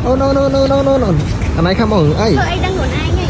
Oh no no no no no no. Anh ấy không mừng ấy. Ai đang ngồi ai nhỉ?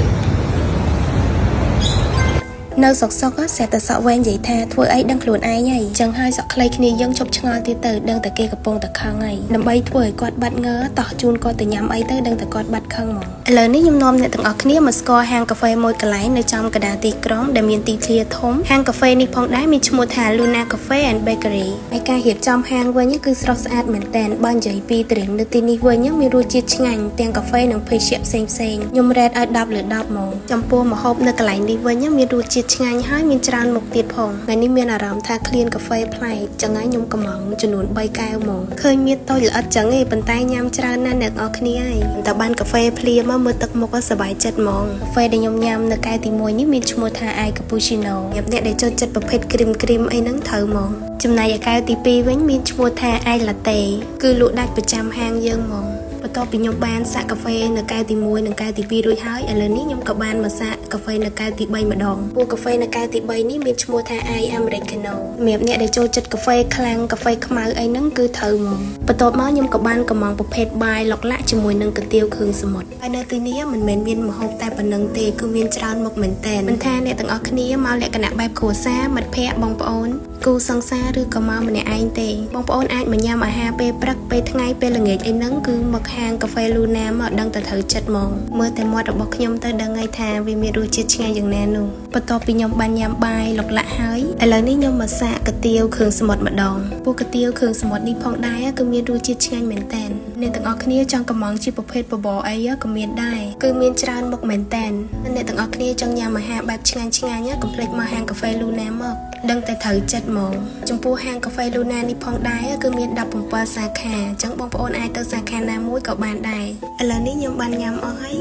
នៅសុកសុកសេតសក់វែងនិយាយថាធ្វើអីដឹងខ្លួនឯងហើយចឹងហើយសក់ខ្លីគ្នាយើងជប់ឆ្ងល់ទៀតទៅដឹងតែគេកំពុងតែខឹងហើយដើម្បីធ្វើឲ្យគាត់បាត់ងើតោះជូនគាត់ទៅញ៉ាំអីទៅដឹងតែគាត់បាត់ខឹងហ្មងឥឡូវនេះខ្ញុំនាំអ្នកទាំងអស់គ្នាមកស្គាល់ហាងកាហ្វេមួយកន្លែងនៅចំកណ្ដាលទីក្រុងដែលមានទីធ្លាធំហាងកាហ្វេនេះផងដែរមានឈ្មោះថា Luna Cafe and Bakery ហើយការរៀបចំហាងវិញគឺស្រស់ស្អាតមែនតើបើនិយាយពីទ្រឹងនៅទីនេះវិញមានរសជាតិឆ្ងាញ់ទាំងកាហ្វេនិងភេសជ្ជៈផ្សេងៗខ្ញុំរ៉េតឲ្យ10លើ10ហ្មងចំពោះម្ហូបនៅកន្លែងនេះវិញមានរសជាតិឆ្ងាញ់ហើយមានច្រើនមុខទៀតផងថ្ងៃនេះមានអារម្មណ៍ថាឃ្លានកាហ្វេប្លែកចឹងហើយខ្ញុំកំងចំនួន3កែវហ្មងឃើញមានតូចល្អិតចឹងឯងប៉ុន្តែញ៉ាំច្រើនណាស់អ្នកនរគ្នាហើយតែបានកាហ្វេភ្លាមមកមើលទឹកមុខសប្បាយចិត្តហ្មងកាហ្វេដែលខ្ញុំញ៉ាំនៅកែវទី1នេះមានឈ្មោះថា Ice Cappuccino សម្រាប់អ្នកដែលចូលចិត្តប្រភេទគ្រីមអីហ្នឹងត្រូវហ្មងចំណែកឯកែវទី2វិញមានឈ្មោះថា Ice Latte គឺលក់ដាច់ប្រចាំហាងយើងហ្មងបន្ទាប់ពីខ្ញុំបានសាកកាហ្វេនៅកែវទី1និងកែវទី2រួចហើយឥឡូវនេះខ្ញុំក៏បានមកសាកកាហ្វេនៅកែវទី3ម្ដងពួកកាហ្វេនៅកែវទី3នេះមានឈ្មោះថា Ice Americano សម្រាប់អ្នកដែលចូលចិត្តកាហ្វេខ្លាំងកាហ្វេខ្មៅអីហ្នឹងគឺត្រូវហ្មងបន្ទាប់មកខ្ញុំក៏បានកំងប្រភេទបាយឡុកឡាក់ជាមួយនឹងកាទៀវគ្រឿងសមុទ្រហើយនៅទីនេះមិនមែនមានម្ហូបតែប៉ុណ្្នឹងទេគឺមានច្រើនមុខមែនតើមិនថាអ្នកទាំងអស់គ្នាមកលក្ខណៈបែបគ្រួសារមិត្តភ័ក្តិបងប្អូនគូសង្សារឬក៏មកម្នាក់ឯងទេបងប្អូនអាចមកញ៉ាំអាហារពេលព្រឹកពេលថ្ងៃពេលល្ងាចអីហ្នឹងគឺមកហាងកាហ្វេ Luna មកដឹងតែត្រូវចិត្តហ្មងមើលតែមាត់របស់ខ្ញុំទៅដឹងហើយថាវាមានរសជាតិឆ្ងាញ់យ៉ាងណានោះបន្ទាប់ពីខ្ញុំបានញ៉ាំបាយឡុកឡាក់ហើយឥឡូវនេះខ្ញុំមកសាកកាទៀវគ្រឿងសមុទ្រម្ដងពួកកាទៀវគ្រឿងសមុទ្រនេះផងដែរគឺមានរសជាតិឆ្ងាញ់មែនតើអ្នកទាំងអស់គ្នាចង់កំងជាប្រភេទបបរអីក៏មានដែរគឺមានច្រើនមុខមែនតើអ្នកទាំងអស់គ្នាចង់ញ៉ាំអាហារបែបឆ្ងាញ់កុំភ្លេចមកហាងកាហ្វេ Luna មកដឹងតែត្រូវចិត្តហ្មងចំពោះហាងកាហ្វេ Luna នេះផងដែរគឺមាន17សាខាអញ្ចឹងបងប្អូនអាចទៅសាខាណាមួយក៏បានដែរឥឡូវនេះខ្ញុំបានញ៉ាំអស់ហើយ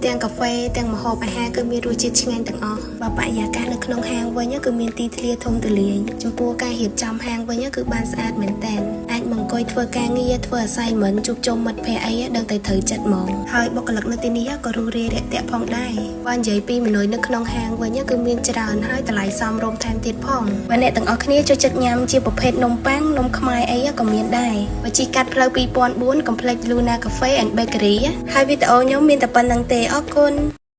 ទាំងកាហ្វេទាំងម្ហូបអាហារគឺមានរសជាតិឆ្ងាញ់ទាំងអស់បើបរិយាកាសនៅក្នុងហាងវិញគឺមានទីធ្លាធំទូលាយចំពោះការរៀបចំហាងវិញគឺបានស្អាតមែនតើអាចមកអង្គុយធ្វើការងារធ្វើ assignment ជួបជុំមិត្តភ័ក្តិអីដឹងតែត្រូវចិត្តហ្មងហើយបុគ្គលិកនៅទីនេះក៏រួសរាយរាក់ទាក់ផងដែរបើនិយាយពីមនុស្សនៅក្នុងហាងវិញគឺមានច្រើនហើយតម្លៃសមរម្យថែមទៀតផងបើអ្នកទាំងអស់គ្នាចូលចិត្តញ៉ាំជាប្រភេទនំប៉័ងនំខ្មែរអីក៏មានដែរបើជីកាត់ផ្លូវ2004 កុំភ្លេច Luna Cafe and Bakery ហើយវីដេអូខ្ញុំមានតែប៉ុណ្្នឹងទេអរគុណ